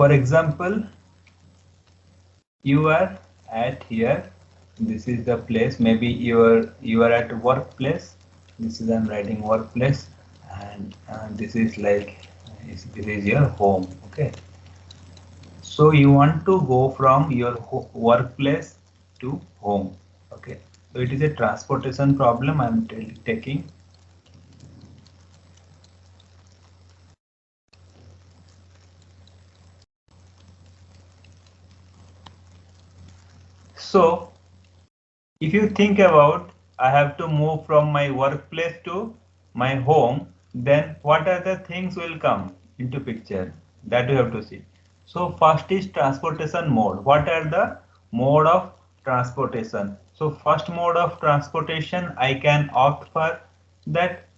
For example, you are at here. This is the place. Maybe you are at workplace. This is I'm writing workplace, and this is like this is your home. Okay. So you want to go from your workplace to home. Okay. So it is a transportation problem I'm taking. So if you think about, I have to move from my workplace to my home, then what are the things will come into picture that you have to see. So first is transportation mode. What are the mode of transportation? So first mode of transportation, I can opt for that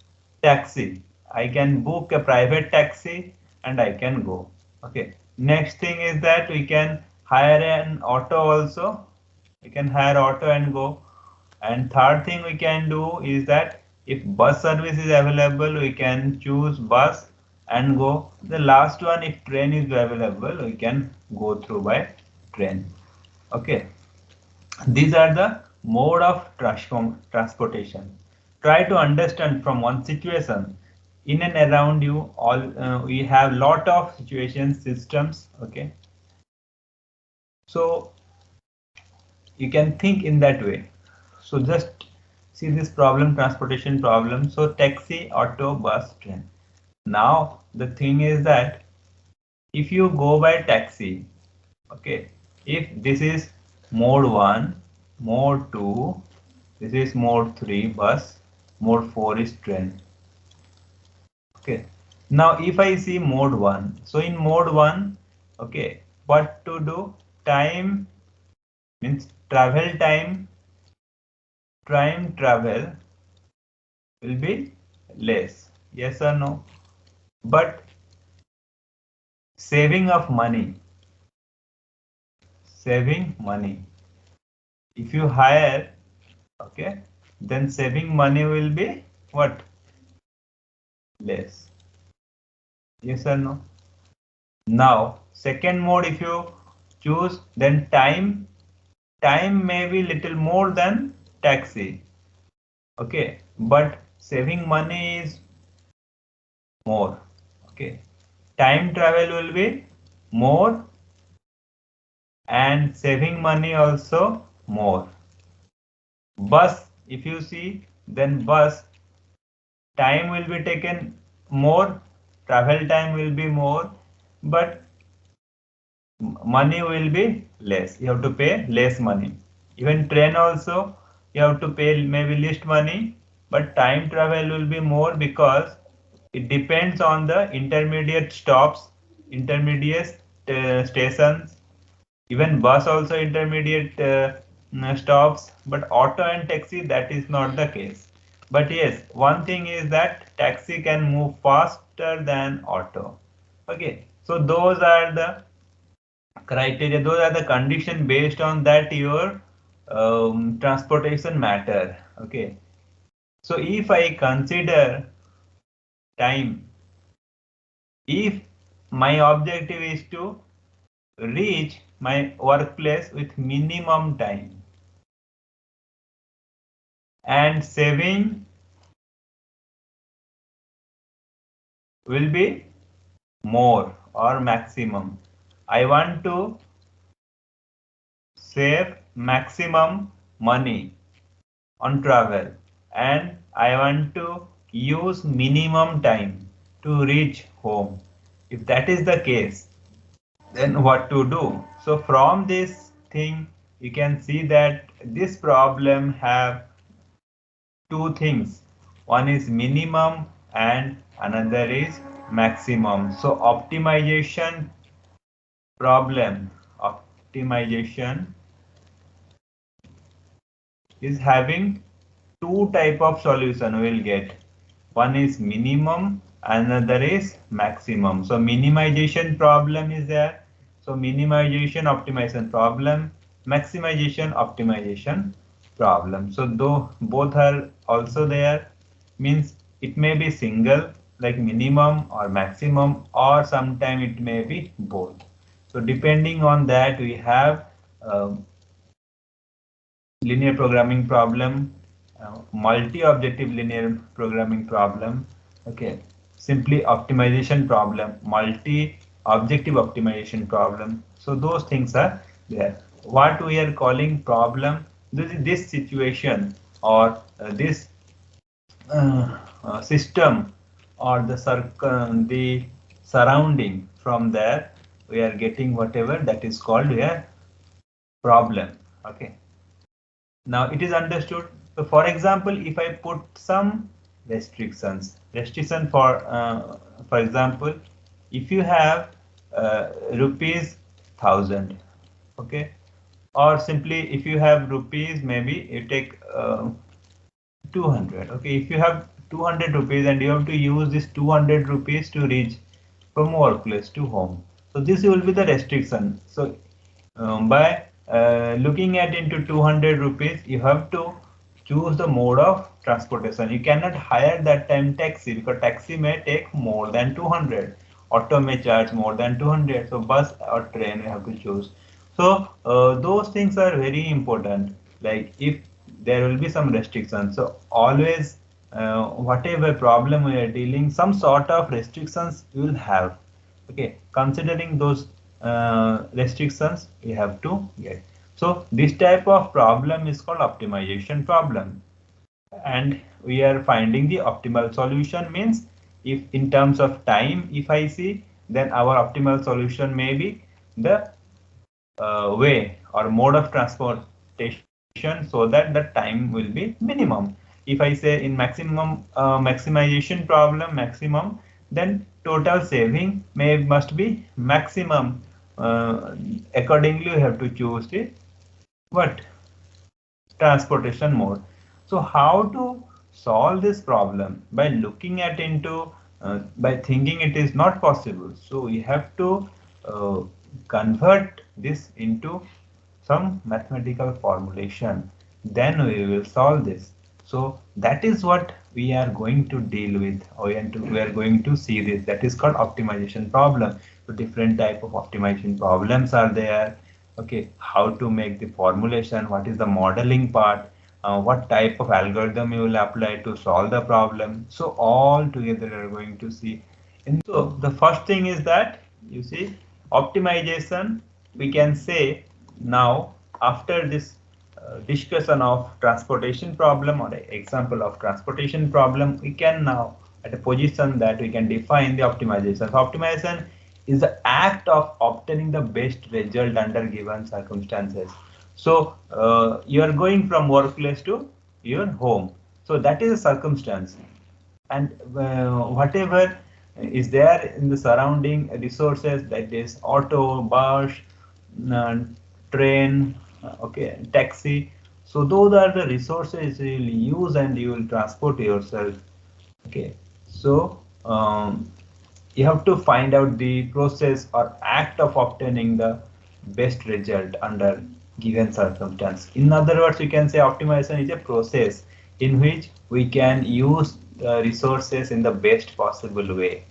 taxi. I can book a private taxi and I can go. Okay. Next thing is that we can hire an auto also. We can hire auto and go. And third thing we can do is that if bus service is available, we can choose bus and go. The last one, if train is available, we can go through by train. Okay. These are the mode of transportation. Try to understand from one situation. In and around you, all we have lot of situation systems. Okay. So you can think in that way. So just see this problem, transportation problem. So taxi, auto, bus, train. Now the thing is that if you go by taxi, okay, if this is mode 1, mode 2, this is mode 3, bus, mode 4 is train. Okay. Now if I see mode 1, so in mode 1, okay, what to do? Time means travel time travel will be less, yes or no? But saving money, if you hire, okay, then saving money will be what? Less, yes or no? Now second mode, if you choose, then time may be little more than taxi, okay, but saving money is more. Okay, time travel will be more and saving money also more. Bus, if you see, then bus time will be taken more, travel time will be more, but money will be less. You have to pay less money. Even train also, you have to pay maybe least money, but time travel will be more because it depends on the intermediate stops, intermediate stations. Even bus also intermediate stops, but auto and taxi, that is not the case. But yes, one thing is that taxi can move faster than auto. Okay, so those are the criteria, those are the condition based on that your transportation matter. Okay, so if I consider time, if my objective is to reach my workplace with minimum time and saving will be more or maximum. I want to save maximum money on travel and I want to use minimum time to reach home. If that is the case, then what to do? So from this thing, you can see that this problem have two things. One is minimum and another is maximum. So optimization problem, optimization is having two type of solution we will get. One is minimum, another is maximum. So minimization problem is there. So minimization optimization problem, maximization optimization problem. So though both are also there, means it may be single like minimum or maximum, or sometime it may be both. So depending on that, we have linear programming problem, multi-objective linear programming problem, okay, simply optimization problem, multi-objective optimization problem. So those things are there. What we are calling problem, this situation or this system or the surrounding, from there we are getting whatever that is called a problem. Okay, now it is understood. So for example, if I put some restriction for example, if you have rupees 1000, okay, or simply if you have rupees, maybe you take 200. Okay, if you have 200 rupees and you have to use this 200 rupees to reach from workplace to home, so this will be the restriction. So by looking at into 200 rupees, you have to choose the mode of transportation. You cannot hire that time taxi, because taxi may take more than 200, auto may charge more than 200, so bus or train you have to choose. So those things are very important. Like if there will be some restrictions, so always whatever problem we are dealing, some sort of restrictions you will have. Okay, considering those restrictions we have to get. So this type of problem is called optimization problem, and we are finding the optimal solution. Means if in terms of time, if I see, then our optimal solution may be the way or mode of transportation, so that the time will be minimum. If I say in maximization problem maximum, then total saving must be maximum. Accordingly, you have to choose the what transportation mode. So how to solve this problem? By looking at into by thinking it is not possible, so we have to uh, convert this into some mathematical formulation, then we will solve this. So that is what we are going to deal with, or we are going to see this. That is called optimization problem. So different type of optimization problems are there. Okay, how to make the formulation, what is the modeling part, what type of algorithm you will apply to solve the problem. So all together we are going to see. And so the first thing is that you see optimization, we can say now after this discussion of transportation problem or example of transportation problem, we can now at a position that we can define the optimization. So optimization is the act of obtaining the best result under given circumstances. So you are going from workplace to your home. So that is a circumstance, and whatever is there in the surrounding resources, that is auto, bus, uh, train, okay, taxi. So those are the resources you will use and you will transport yourself. Okay, so you have to find out the process or act of obtaining the best result under given circumstance. In other words, you can say optimization is a process in which we can use the resources in the best possible way.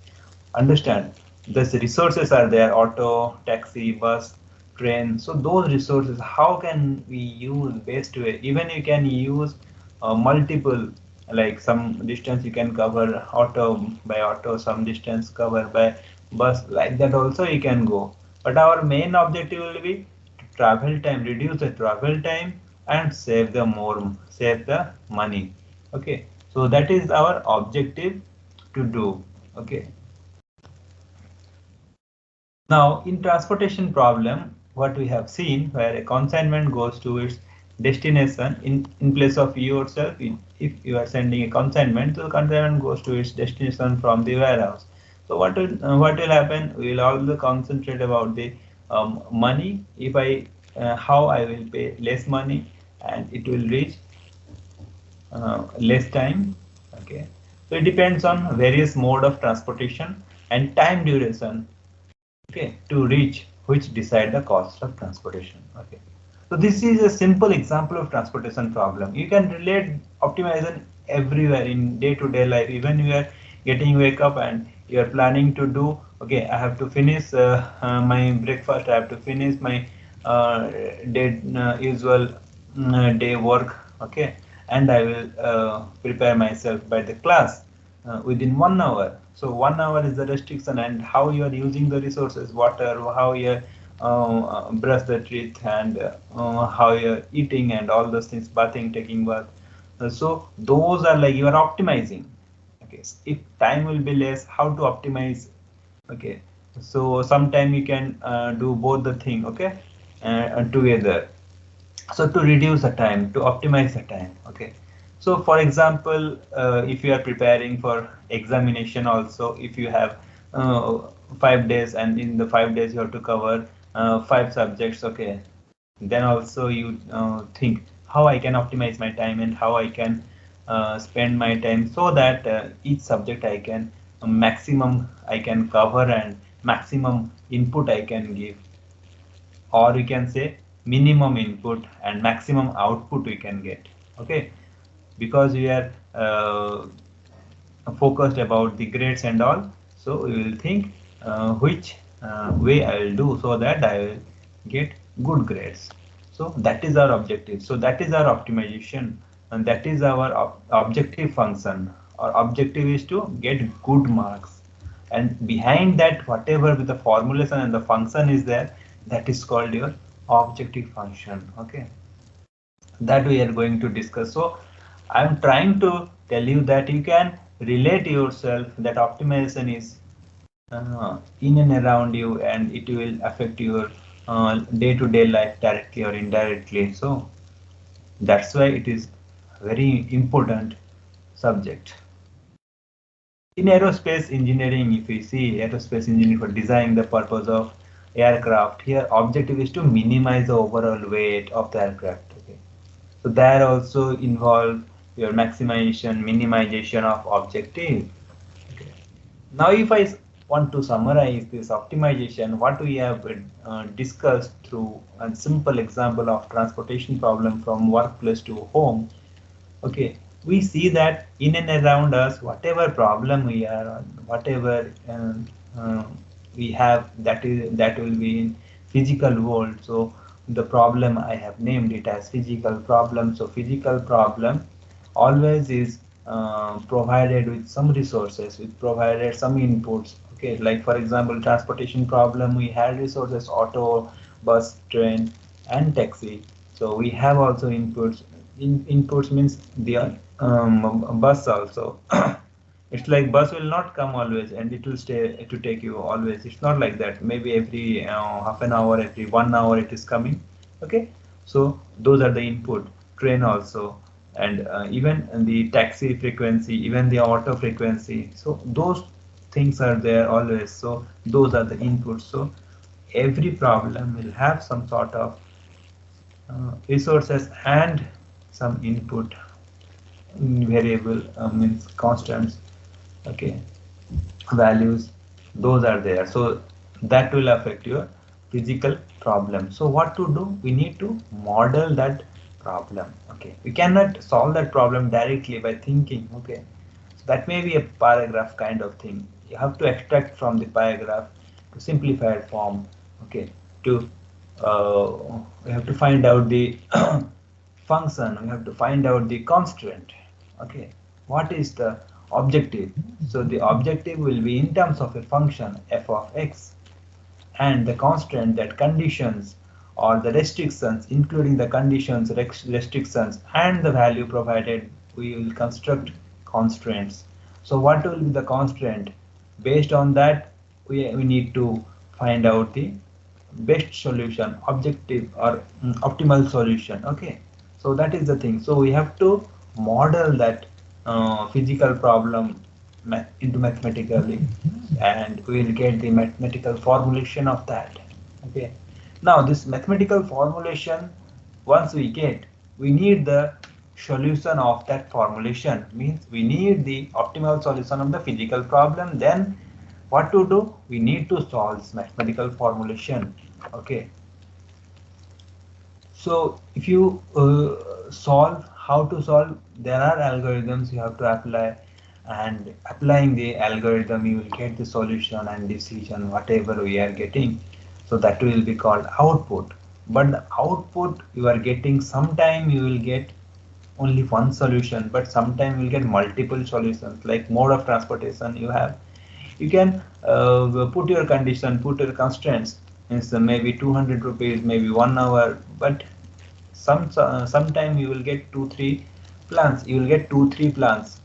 Understand, the resources are there: auto, taxi, bus, train. So those resources, how can we use best way? Even you can use multiple, like some distance you can cover auto by auto, some distance covered by bus, like that also you can go. But our main objective will be to travel time, reduce the travel time and save the money. Okay, so that is our objective to do. Okay, now in transportation problem, what we have seen, where a consignment goes to its destination, in place of yourself, if you are sending a consignment, so the consignment goes to its destination from the warehouse. So what will happen? We will also concentrate about the money. If I how I will pay less money and it will reach less time. Okay, so it depends on various mode of transportation and time duration, okay, to reach, which decide the cost of transportation. Okay, so this is a simple example of transportation problem. You can relate optimization everywhere in day-to-day life. Even you are getting wake up and you are planning to do Okay, I have to finish my breakfast, I have to finish my day usual day work. Okay, and I will prepare myself by the class within 1 hour. So 1 hour is the restriction, and how you are using the resources, water, how you brush the teeth, and how you're eating, and all those things, bathing, taking bath. So those are like you are optimizing. Okay, if time will be less, how to optimize? Okay, so sometime you can do both the thing. Okay, together, so to reduce the time, to optimize the time. Okay, so for example, if you are preparing for examination, also if you have uh, 5 days, and in the 5 days you have to cover 5 subjects. Okay, then also you think how I can optimize my time, and how I can spend my time, so that each subject I can maximum I can cover, and maximum input I can give, or we can say minimum input and maximum output we can get. Okay, because we are focused about the grades and all, so we will think which way I will do, so that I will get good grades. So that is our objective, so that is our optimization, and that is our objective function. Our objective is to get good marks, and behind that, whatever with the formulation and the function is there, that is called your objective function. Okay, that we are going to discuss. So I'm trying to tell you that you can relate yourself, that optimization is in and around you, and it will affect your day-to-day life directly or indirectly. So that's why it is very important subject. In aerospace engineering, if we see aerospace engineering for designing the purpose of aircraft, here objective is to minimize the overall weight of the aircraft. Okay, so that also involve your maximization, minimization of objective. Okay. Now, if I want to summarize this optimization, what we have discussed through a simple example of transportation problem from workplace to home. Okay, we see that in and around us, whatever problem we are on, whatever uh, we have, that will be in physical world. So the problem I have named it as physical problem. So physical problem always is provided with some resources, with provided some inputs. Okay, like for example, transportation problem, we had resources: auto, bus, train, and taxi. So we have also inputs. Inputs means the bus also. It's like bus will not come always, and it will stay to take you always. It's not like that. Maybe every half an hour, every 1 hour it is coming. Okay, so those are the input. Train also, and even the taxi frequency, even the auto frequency. So those things are there always. So those are the inputs. So every problem will have some sort of resources and some input variable, means constants. Okay, values, those are there. So that will affect your physical problem. So what to do? We need to model that problem. Okay, we cannot solve that problem directly by thinking. Okay, so that may be a paragraph kind of thing. You have to extract from the paragraph to simplified form. Okay, to uh, we have to find out the function, we have to find out the constraint. Okay, what is the objective? So the objective will be in terms of a function f of x, and the constraint, that conditions or the restrictions, including the conditions, restrictions, and the value provided. We will construct constraints. So what will be the constraint? Based on that, we need to find out the best solution, objective or optimal solution. Okay, so that is the thing. So we have to model that physical problem into mathematically, and we will get the mathematical formulation of that. Okay, now this mathematical formulation, once we get, we need the solution of that formulation, means we need the optimal solution of the physical problem. Then what to do? We need to solve this mathematical formulation. Okay, so if you solve, how to solve, there are algorithms you have to apply. and applying the algorithm you will get the solution and decision whatever we are getting. So that will be called output. But the output you are getting, sometime you will get only one solution, but sometimes you will get multiple solutions. Like mode of transportation you have, you can put your condition, put your constraints. It's maybe 200 rupees, maybe 1 hour, but sometime you will get 2 3 plans. You will get 2 3 plans.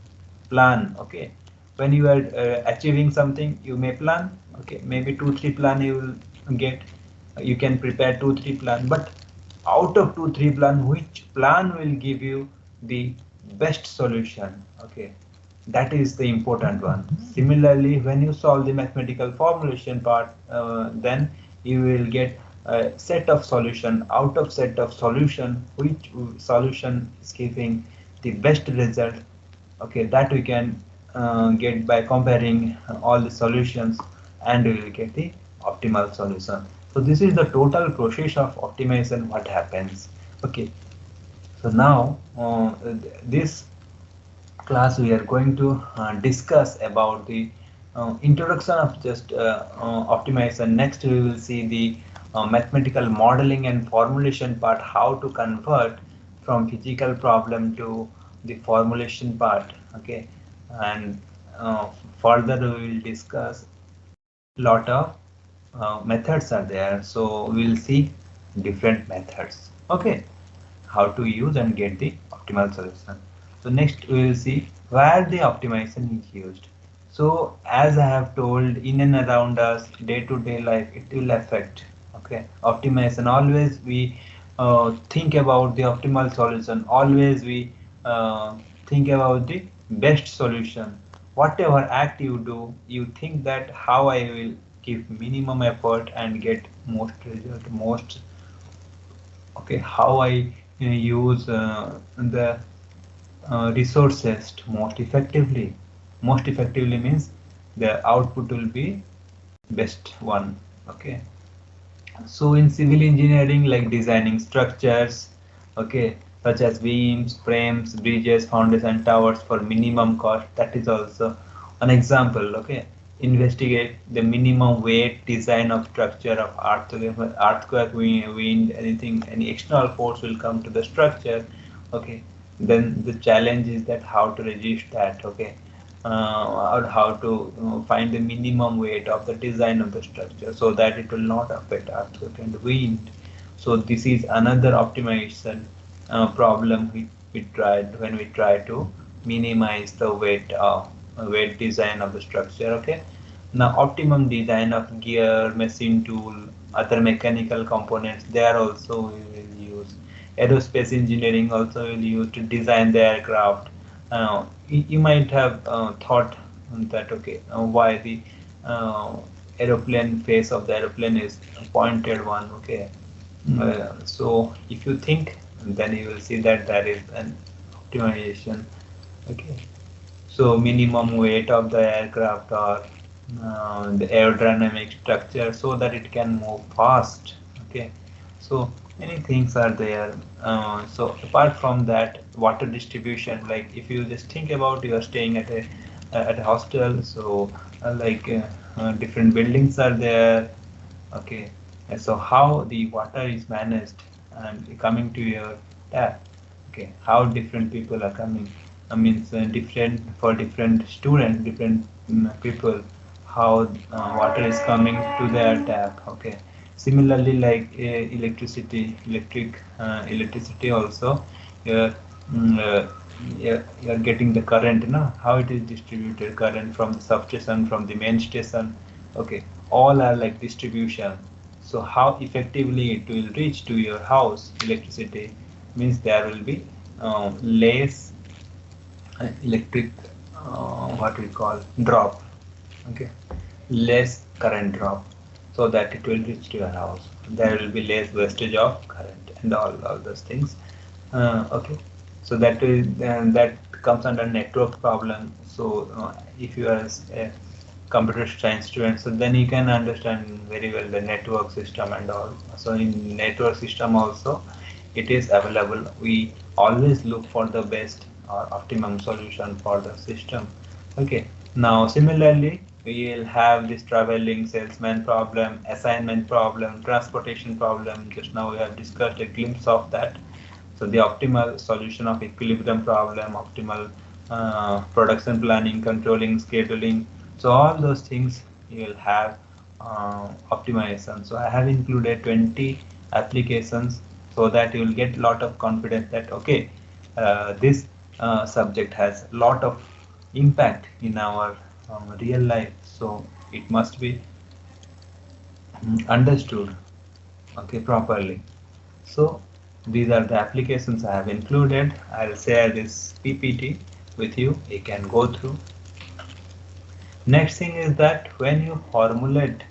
Plan, okay. When you are achieving something, you may plan, okay. Maybe 2 3 plan you will get. You can prepare 2 3 plan, but out of 2 3 plan, which plan will give you the best solution, okay, that is the important one. Similarly, when you solve the mathematical formulation part, then you will get a set of solution. Out of set of solution, which solution is giving the best result, okay, that we can get by comparing all the solutions, and we will get the optimal solution. So this is the total process of optimization what happens, okay. So now this class we are going to discuss about the introduction of just optimization. Next we will see the mathematical modeling and formulation part, how to convert from physical problem to the formulation part, okay. And further we will discuss lot of methods are there, so we'll see different methods, okay, how to use and get the optimal solution. So next we will see where the optimization is used. So as I have told, in and around us, day-to-day life, it will affect. Okay, optimization. Always we think about the optimal solution. Always we think about the best solution. Whatever act you do, you think that how I will give minimum effort and get most result, most, okay, how I use the resources most effectively. Most effectively means the output will be best one, okay. So in civil engineering, like designing structures, okay, such as beams, frames, bridges, foundation, towers for minimum cost, that is also an example, okay. Investigate the minimum weight design of structure of earthquake, wind, anything, any external force will come to the structure, okay. Then the challenge is that how to resist that, okay, or how to find the minimum weight of the design of the structure so that it will not affect earthquake and wind. So this is another optimization problem we tried when we try to minimize the weight design of the structure, okay. Now optimum design of gear, machine tool, other mechanical components, there also we will use. Aerospace engineering also will use to design the aircraft. You might have thought that, okay, why the uh, aeroplane face of the aeroplane is pointed one, okay. So if you think, then you will see that there is an optimization, okay. So minimum weight of the aircraft, or the aerodynamic structure, so that it can move fast, okay. So many things are there. So apart from that, water distribution, like if you just think about, you are staying at a hostel, so different buildings are there, okay. And so how the water is managed and coming to your tap, okay, how different people are coming, I mean different for different students, different people, how water is coming to their tap, okay. Similarly, like electricity also, you're, mm, uh, you're getting the current, you know, how it is distributed, current from the substation, from the main station, okay, all are like distribution. So how effectively it will reach to your house, electricity, means there will be less electric, what we call drop, okay, less current drop, so that it will reach to your house. There will be less wastage of current and all those things, okay. So that comes under network problem. So if you are a computer science student, so then you can understand very well the network system and all. So in network system also it is available. We always look for the best or optimum solution for the system, Okay. Now, similarly, we will have this traveling salesman problem, assignment problem, transportation problem. Just now we have discussed a glimpse of that. So the optimal solution of equilibrium problem, optimal production planning, controlling, scheduling. So all those things you will have optimization. So I have included 20 applications so that you will get a lot of confidence that okay, this subject has a lot of impact in our real life. So it must be understood okay properly. So these are the applications I have included. I'll share this PPT with you. You can go through. Next thing is that when you formulate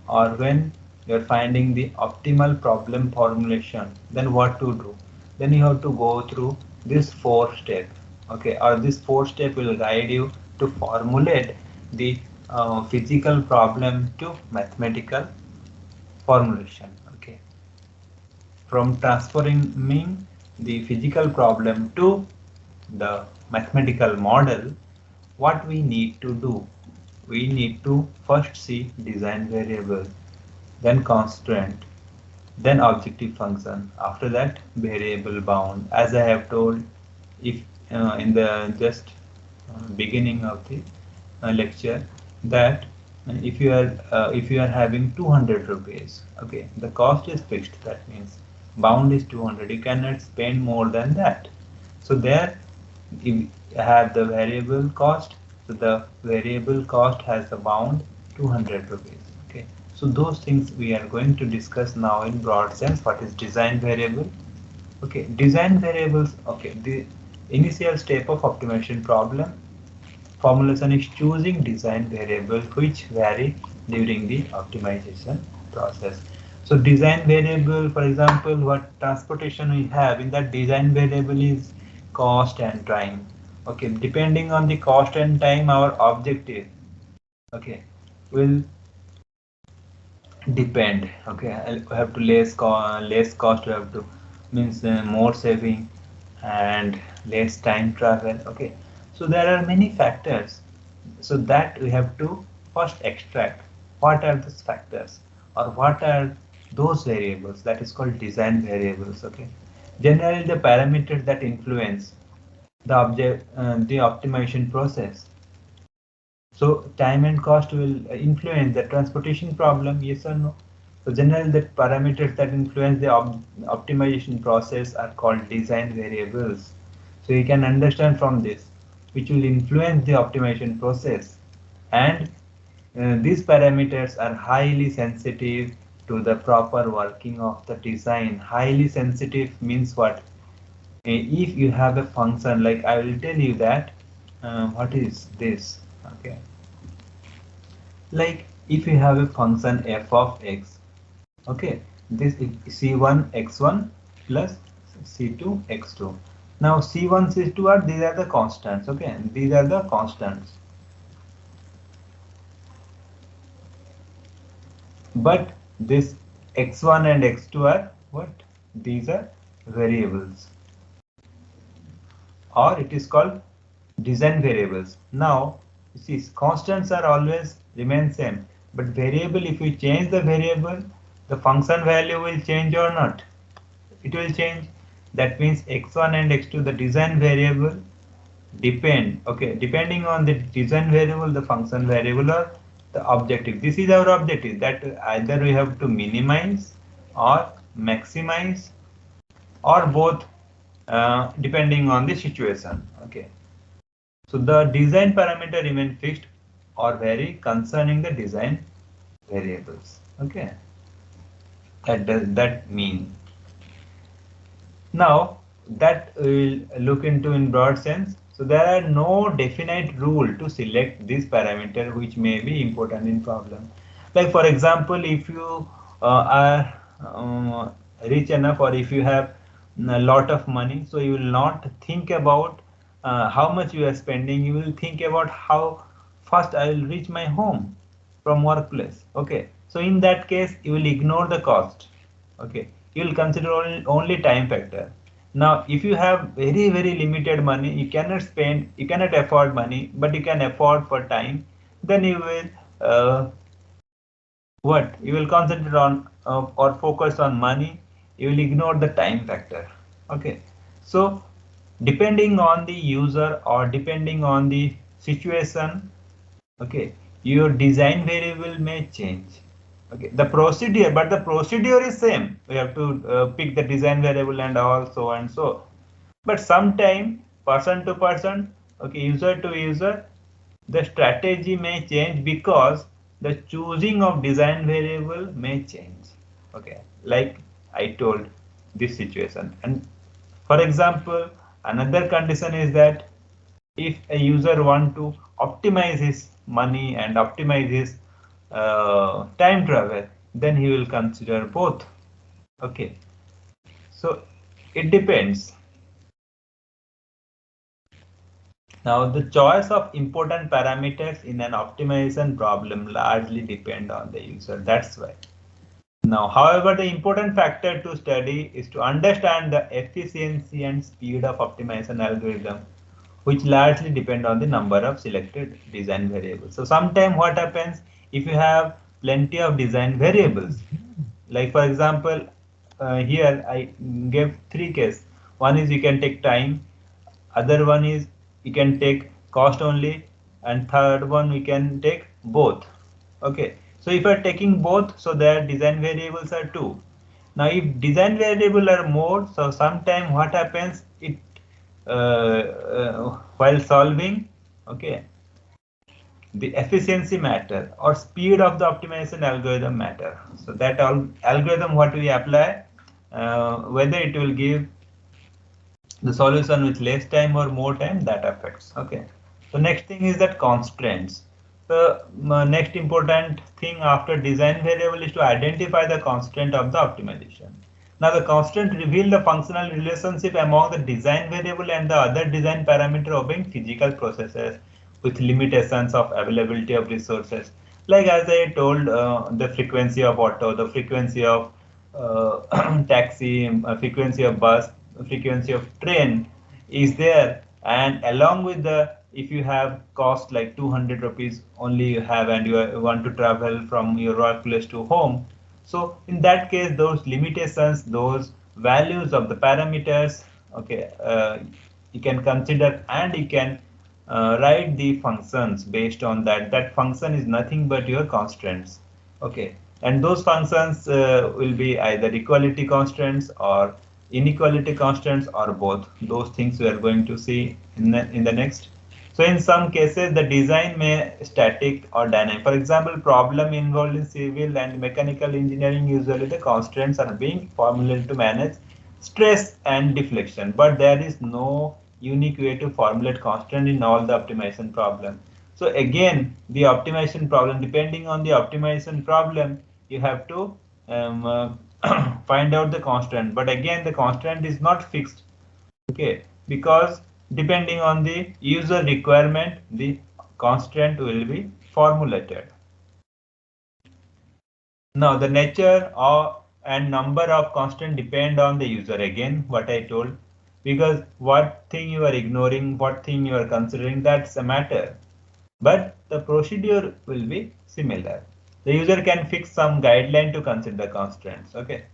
or when you're finding the optimal problem formulation, then what to do? Then you have to go through this four step. Okay, or this four step will guide you to formulate the physical problem to mathematical formulation. Okay, from transforming the physical problem to the mathematical model, what we need to do? We need to first see design variable, then constraint, then objective function. After that, variable bound. As I have told, if in the just beginning of the lecture, that if you are having 200 rupees, okay, the cost is fixed. That means bound is 200. You cannot spend more than that. So there, you have the variable cost. So the variable cost has a bound 200 rupees. Okay. So those things we are going to discuss now in broad sense. What is design variable? Okay, design variables. Okay, the initial step of optimization problem formulation is choosing design variables which vary during the optimization process. So design variable, for example, what transportation we have in that design variable is cost and time. Okay, depending on the cost and time, our objective, okay, will depend. Okay, I have to less cost. We have to means more saving and less time travel. Okay, so there are many factors. So that we have to first extract. What are those factors, or what are those variables? That is called design variables. Okay, generally the parameters that influence the optimization process. So time and cost will influence the transportation problem, yes or no? So generally the parameters that influence the optimization process are called design variables. So you can understand from this, which will influence the optimization process. And these parameters are highly sensitive to the proper working of the design. Highly sensitive means what? If you have a function, like I will tell you that, what is this? Okay, like if you have a function f of x, okay, this is c1 x1 plus c2 x2. Now c1 c2 are, these are the constants. Okay, these are the constants, but this x1 and x2 are what? These are variables, or it is called design variables. Now, you see, constants are always remain same, but variable, if you change the variable, the function value will change or not? It will change. That means x1 and x2, the design variable depend. Okay, depending on the design variable, the function variable or the objective. This is our objective, that either we have to minimize or maximize or both, depending on the situation. Okay. So the design parameter remain fixed or vary concerning the design variables. Okay, that does that mean? Now that we'll look into in broad sense. So there are no definite rule to select this parameter which may be important in problem. Like for example, if you are rich enough, or if you have a lot of money, so you will not think about how much you are spending. You will think about how fast I will reach my home from workplace. Okay, so in that case you will ignore the cost. Okay, you will consider only time factor. Now, if you have very limited money, you cannot spend, you cannot afford money, but you can afford for time, then you will what? You will concentrate on or focus on money. You will ignore the time factor. Okay. So, depending on the user or depending on the situation, okay, your design variable may change. Okay, the procedure, but the procedure is same. We have to pick the design variable and all so and so. But sometime person to person, okay, user to user, the strategy may change because the choosing of design variable may change. Okay, like I told this situation. And for example, another condition is that if a user want to optimize his money and optimize his time travel, then he will consider both. Okay, so it depends. Now, the choice of important parameters in an optimization problem largely depend on the user. That's why. Now, however, the important factor to study is to understand the efficiency and speed of optimization algorithm, which largely depend on the number of selected design variables. So, sometimes what happens if you have plenty of design variables, like for example, here I gave three cases. One is you can take time, other one is you can take cost only, and third one we can take both. Okay, so if you are taking both, so their design variables are two. Now if design variable are more, so sometime what happens, it while solving, okay, the efficiency matter or speed of the optimization algorithm matter. So that algorithm what we apply, whether it will give the solution with less time or more time, that affects. Okay, so next thing is that constraints. The next important thing after design variable is to identify the constraint of the optimization. Now the constraint reveal the functional relationship among the design variable and the other design parameter obeying physical processes with limitations of availability of resources, like as I told, the frequency of auto, the frequency of taxi, frequency of bus, frequency of train is there, and along with the, if you have cost like 200 rupees only you have and you want to travel from your workplace to home, so in that case those limitations, those values of the parameters, okay, you can consider and you can write the functions based on that. That function is nothing but your constraints. Okay, and those functions will be either equality constraints or inequality constraints or both. Those things we are going to see in the next. So in some cases, the design may static or dynamic. For example, problem involved in civil and mechanical engineering, usually the constraints are being formulated to manage stress and deflection, but there is no unique way to formulate constraint in all the optimization problem. So again, the optimization problem, depending on the optimization problem, you have to find out the constraint. But again, the constraint is not fixed. Okay, because depending on the user requirement, the constraint will be formulated. Now, the nature of and number of constant depend on the user. Again, what I told, because what thing you are ignoring, what thing you are considering, that's a matter. But the procedure will be similar. The user can fix some guideline to consider constraints. Okay,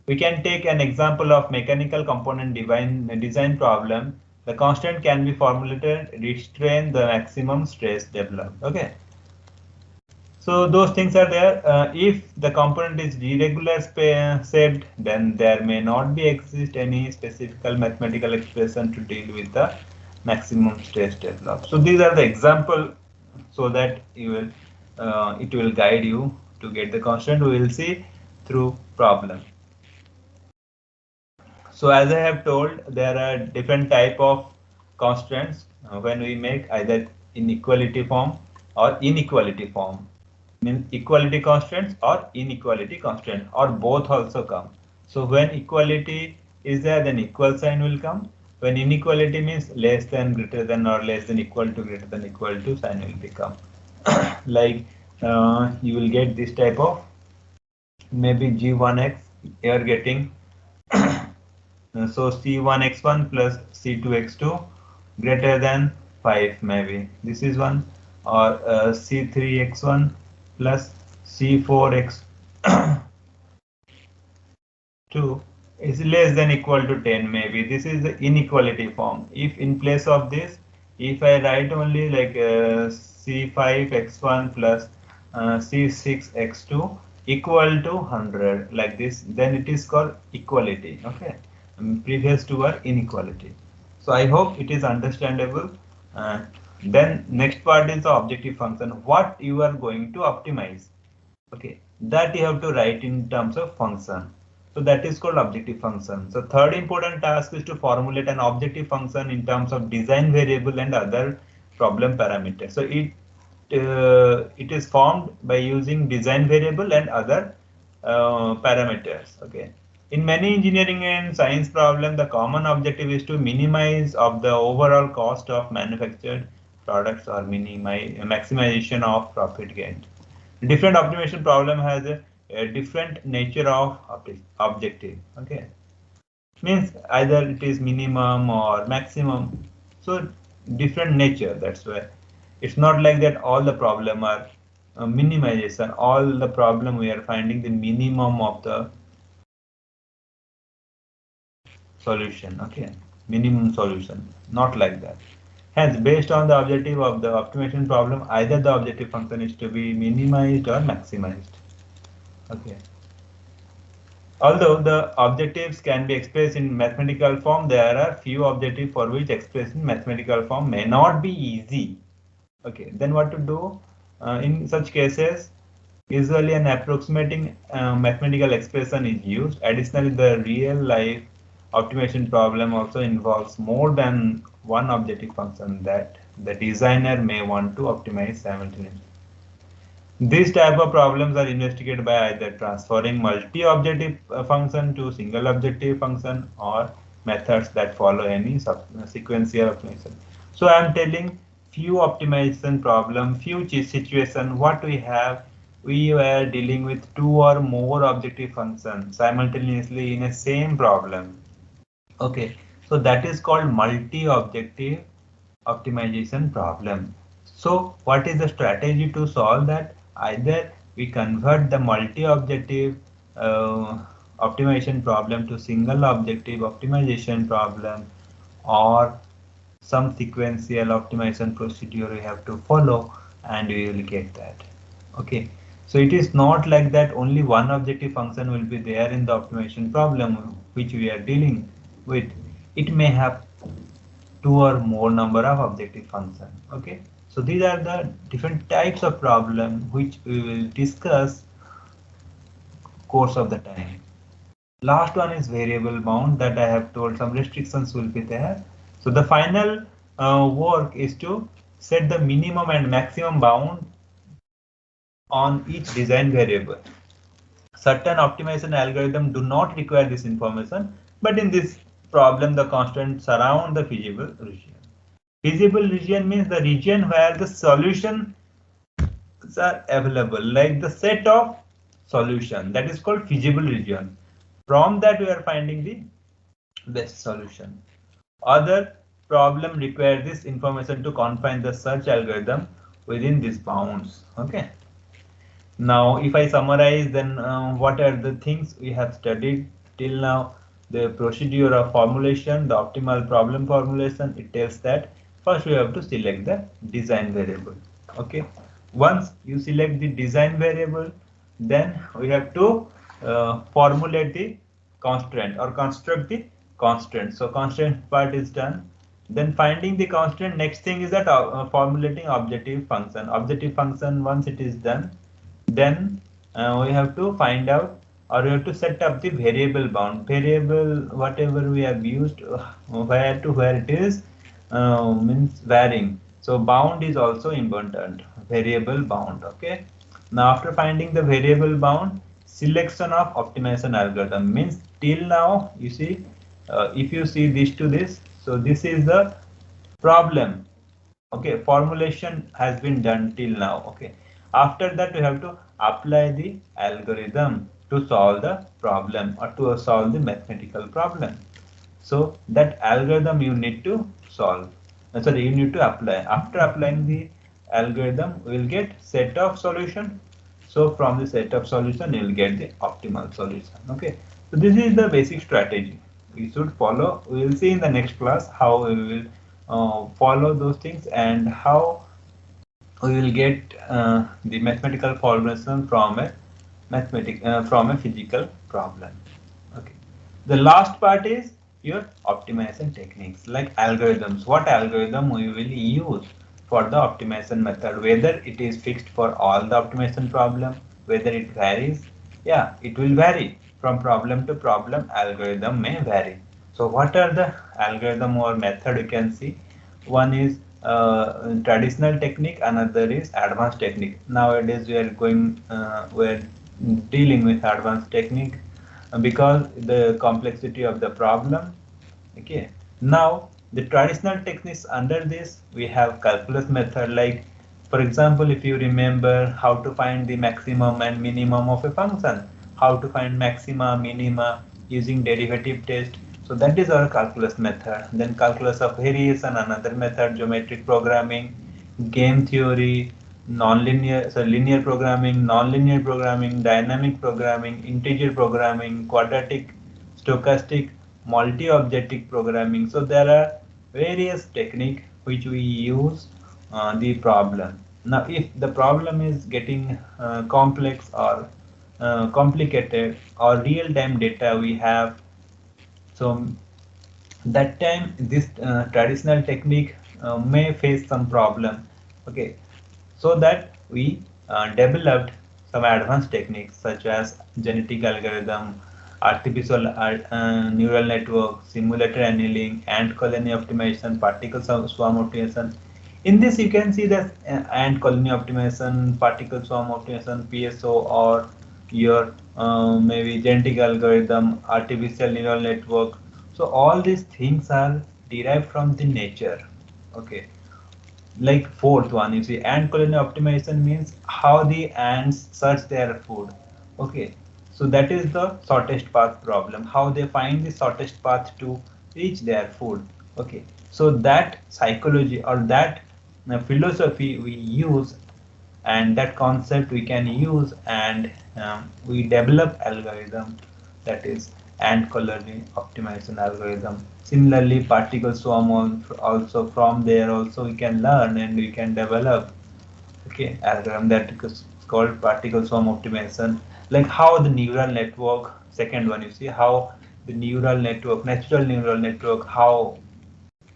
we can take an example of mechanical component design problem. The constraint can be formulated, restrain the maximum stress developed. Okay. So those things are there. If the component is irregular shaped, then there may not be exist any specific mathematical expression to deal with the maximum stress developed. So these are the example, so that you will it will guide you to get the constant. We will see through problem. So as I have told, there are different type of constraints when we make either in equality form or inequality form. Means equality constraints or inequality constraint or both also come. So when equality is there, then equal sign will come. When inequality means less than, greater than, or less than equal to, greater than equal to, sign will become. Like you will get this type of maybe G1x, you are getting So C1x1 plus C2x2 greater than 5 maybe. This is one. Or C3x1 plus C4x2 is less than equal to 10 maybe. This is the inequality form. If in place of this, if I write only like C5x1 plus C6x2 equal to 100 like this, then it is called equality. Okay, previous to our inequality. So I hope it is understandable. uh, then next part is the objective function, what you are going to optimize. Okay, that you have to write in terms of function. So that is called objective function. So third important task is to formulate an objective function in terms of design variable and other problem parameters. So it is formed by using design variable and other parameters. Okay. In many engineering and science problem, the common objective is to minimize of the overall cost of manufactured products or minimize maximization of profit gain. Different optimization problem has a different nature of objective. Okay, means either it is minimum or maximum, so different nature. That's why it's not like that all the problem are minimization, all the problem we are finding the minimum of the solution. Okay, minimum solution, not like that. Hence, based on the objective of the optimization problem, either the objective function is to be minimized or maximized. Okay. Although the objectives can be expressed in mathematical form, there are few objectives for which expressed in mathematical form may not be easy. Okay, then what to do? In such cases, usually an approximating mathematical expression is used. Additionally, the real life optimization problem also involves more than one objective function that the designer may want to optimize simultaneously. These type of problems are investigated by either transferring multi-objective function to single objective function or methods that follow any sequential optimization. So I am telling few optimization problem, few situation what we were dealing with two or more objective functions simultaneously in a same problem. Okay, so that is called multi-objective optimization problem. So what is the strategy to solve that? Either we convert the multi-objective optimization problem to single objective optimization problem, or some sequential optimization procedure we have to follow, and we will get that. Okay, so it is not like that only one objective function will be there in the optimization problem which we are dealing with. It may have two or more number of objective function. Okay, so these are the different types of problem which we will discuss course of the time. Last one is variable bound, that I have told some restrictions will be there. So the final work is to set the minimum and maximum bound on each design variable. Certain optimization algorithms do not require this information, but in this problem the constraints surround the feasible region. Feasible region means the region where the solutions are available, like the set of solution, that is called feasible region. From that we are finding the best solution. Other problem require this information to confine the search algorithm within these bounds. Okay. Now, if I summarize, then what are the things we have studied till now? The procedure of formulation, the optimal problem formulation, it tells that first we have to select the design variable. Okay. Once you select the design variable, then we have to formulate the constraint or construct the constraint. So constraint part is done. Then finding the constraint, next thing is that formulating objective function. Objective function, once it is done, then we have to find out, or we have to set up the variable bound. Variable, whatever we have used, where to where it is means varying. So bound is also important, variable bound. Okay. Now after finding the variable bound, selection of optimization algorithm means till now you see, if you see this to this, so this is the problem. Okay, formulation has been done till now. Okay, after that we have to apply the algorithm to solve the problem or to solve the mathematical problem. So that algorithm you need to solve. Sorry, you need to apply. After applying the algorithm, we will get set of solution. So from the set of solution, you will get the optimal solution. Okay. So this is the basic strategy we should follow. We will see in the next class how we will follow those things and how we will get the mathematical formulation from a physical problem. Okay. The last part is your optimization techniques like algorithms. What algorithm we will use for the optimization method, whether it is fixed for all the optimization problem, whether it varies. Yeah, it will vary from problem to problem. Algorithm may vary. So what are the algorithm or method you can see? One is traditional technique, another is advanced technique. Nowadays we are dealing with advanced technique because the complexity of the problem. Okay, now the traditional techniques under this we have calculus method, like for example if you remember how to find the maximum and minimum of a function, how to find maxima minima using derivative test. So that is our calculus method. Then calculus of variation, another method, geometric programming, game theory, nonlinear, so linear programming, nonlinear programming, dynamic programming, integer programming, quadratic, stochastic, multi-objective programming. So there are various techniques which we use the problem. Now, if the problem is getting complex or complicated or real-time data we have, so that time this traditional technique may face some problem. Okay, so that we developed some advanced techniques such as genetic algorithm, artificial neural network, simulated annealing, ant colony optimization, particle swarm optimization. In this you can see that ant colony optimization, particle swarm optimization, PSO, or your maybe genetic algorithm, artificial neural network. So all these things are derived from the nature. Okay, like fourth one, you see, ant colony optimization means how the ants search their food. Okay, so that is the shortest path problem, how they find the shortest path to reach their food. Okay, so that psychology or that philosophy we use, and that concept we can use, and we develop algorithm, that is ant colony optimization algorithm. Similarly, particle swarm also, from there also we can learn and we can develop, okay, algorithm that is called particle swarm optimization. Like how the neural network, second one, you see how the neural network, natural neural network, how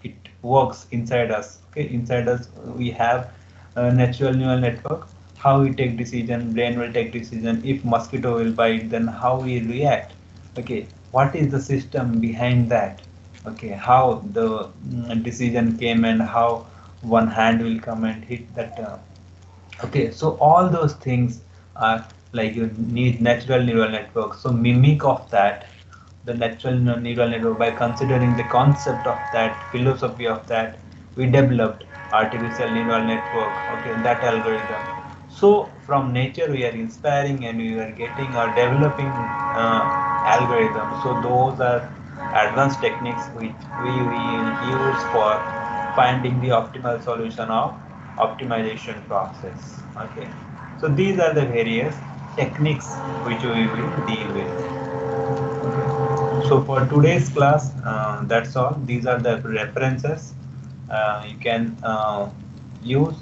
it works inside us. Okay, inside us we have a natural neural network, how we take decision, brain will take decision. If mosquito will bite, then how we react. Okay, what is the system behind that? Okay, how the decision came and how one hand will come and hit that okay, so all those things are like you need natural neural network. So mimic of that, the natural neural network, by considering the concept of that, philosophy of that, we developed artificial neural network. Okay, that algorithm. So from nature we are inspiring and we are getting or developing algorithms. So those are advanced techniques which we will use for finding the optimal solution of optimization process. Okay, so these are the various techniques which we will deal with. Okay. So for today's class, that's all. These are the references you can use